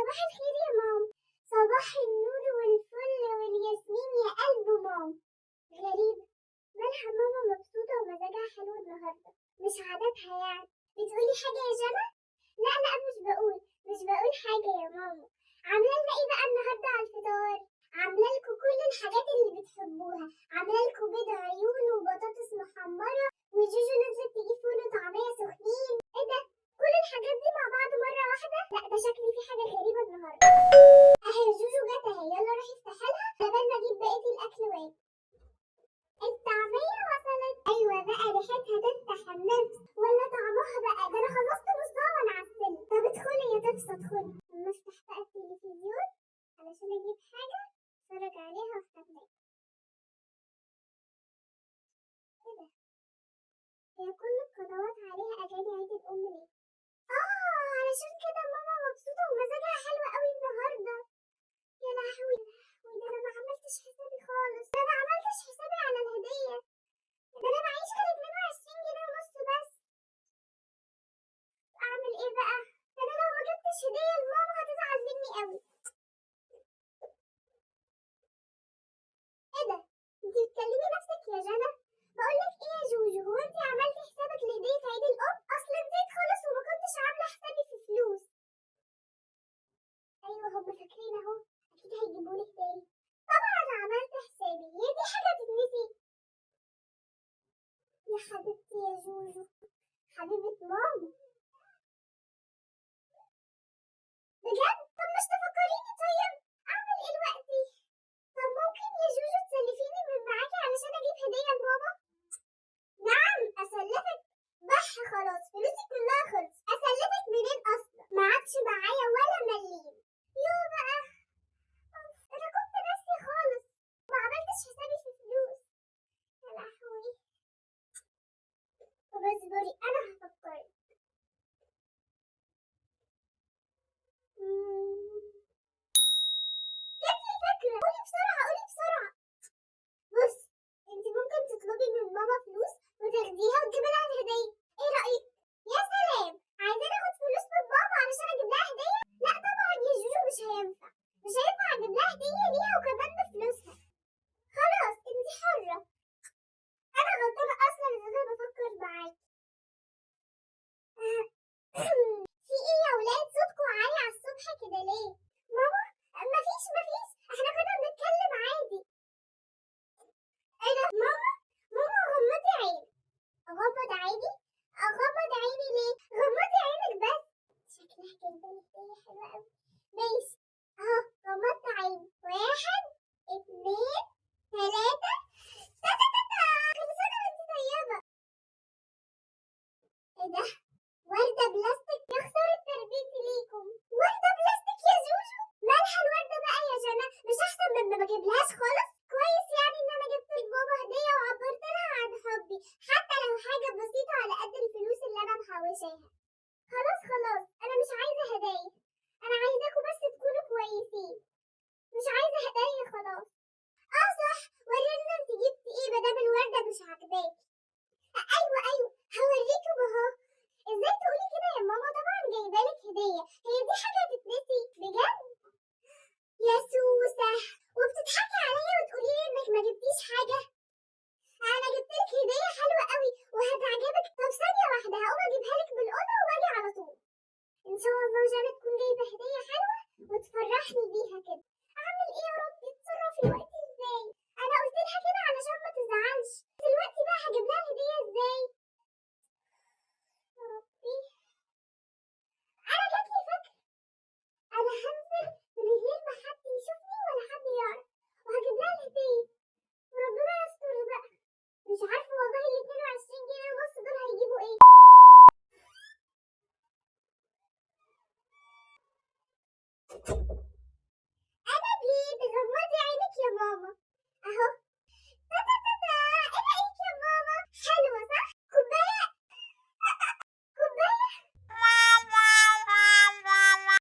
صباح الخير يا مام. صباح النور والفل والياسمين يا قلب مام. غريبة، مالها ماما مبسوطة ومزاجها حلو النهاردة؟ مش عادتها يعني. بتقولي حاجة يا جنى؟ لا لا، مش بقول حاجة يا ماما. عاملة لنا ايه بقى النهاردة على الفطار؟ عاملة لكم كل الحاجات اللي بتحبوها، عاملة لكم بيض عيون وبطاطس محمرة، وجوجو نزلت تجيب فول وطعمية سخنين. ايه ده؟ كل الحاجات دي مع بعض مرة واحدة؟ لا ده شكلي في حاجة غريبة النهاردة. اهي جوجو جت اهي، يلا روحي افتحي لها على بال ما اجيب بقية الأكل واجي. الطعمية وصلت. أيوة بقى، ريحتها تفتح النفس، ولا طعمها بقى، ده أنا خلصت نصها وأنا على السلم. طب ادخلي يا تفسة ادخلي. أما أفتح بقى التلفزيون علشان أجيب حاجة أتفرج عليها وأفتح. إيه ده؟ هي كل القنوات عليها أغاني عيد الأم ليه؟ علشان كده ماما مبسوطة ومزاجها حلو قوي النهاردة. يا لهوي، وده أنا ما عملتش حسابي خالص، ده أنا ما عملتش حسابي على الهدية، ده أنا معيش غير 22 جنيه ونص بس. اعمل ايه بقى؟ ده انا لو ما جبتش هديه لماما هتزعل مني قوي. ايه ده؟ انتي بتكلمي نفسك يا جنى؟ بقولك ايه يا جوجو، هو انتي عملتي حسابك لهديه عيد الام؟ اصل نسيت خالص وما كنتش عامله حسابي في فلوس. ايوه هم فاكرين اهو، اكيد هيجيبولك تاني. طبعا عملت حسابي، هي دي حاجه تتنسي؟ يا حبيبتي يا جوجو، حبيبه ماما. بجد؟ طب مش تفكريني طيب؟ اعمل ايه دلوقتي؟ طب ممكن يا جوجو تسلفيني من معاكي علشان اجيب هديه لماما؟ نعم اسلفك؟ بح خلاص، فلوسي كلها خلص. اسلفك منين اصلا؟ ما عادش معايا ولا مليم. يو بقى، انا كنت ناسي خالص، ما عملتش حسابي في فلوس. يا لهوي. طب اصبري انا هفكر. جاتلي فكرة، قولي بسرعة قولي بسرعة. بص، انت ممكن تطلبي من ماما فلوس وتاخديها وتجيبي لها الهدية، ايه رأيك؟ يا سلام، عايزين اخد فلوس من بابا علشان اجيب لها هدية؟ لا طبعا يا جوجو، مش هينفع اجيب لها هدية ليها وكمان بفلوسها. خلاص انت حرة، انا غلطانة اصلا ان انا بفكر معاكي. في ايه يا ولاد، صوتكم عالي على الصبح كده ليه؟ ماما، مفيش، احنا كنا بنتكلم عادي. ايه ده ماما غمضي عيني. اغمض عيني؟ اغمض عيني ليه؟ غمضي عينك بس. شكلها جايبالي هدية حلوة قوي. ماشي،